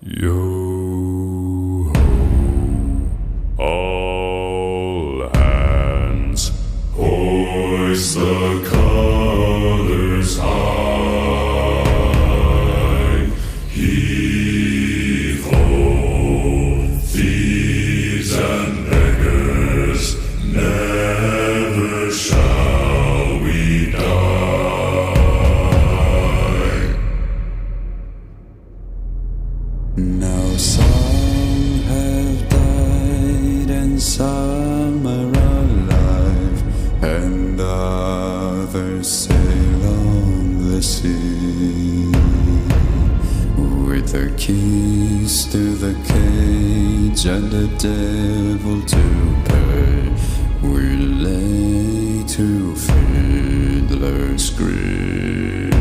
Yo ho, all hands, hoist the colors high. Heave ho, thieves and beggars, never shall we die. Now some have died and some are alive, and others sail on the sea with the keys to the cage and the devil to pay. We lay to fiddler's grave.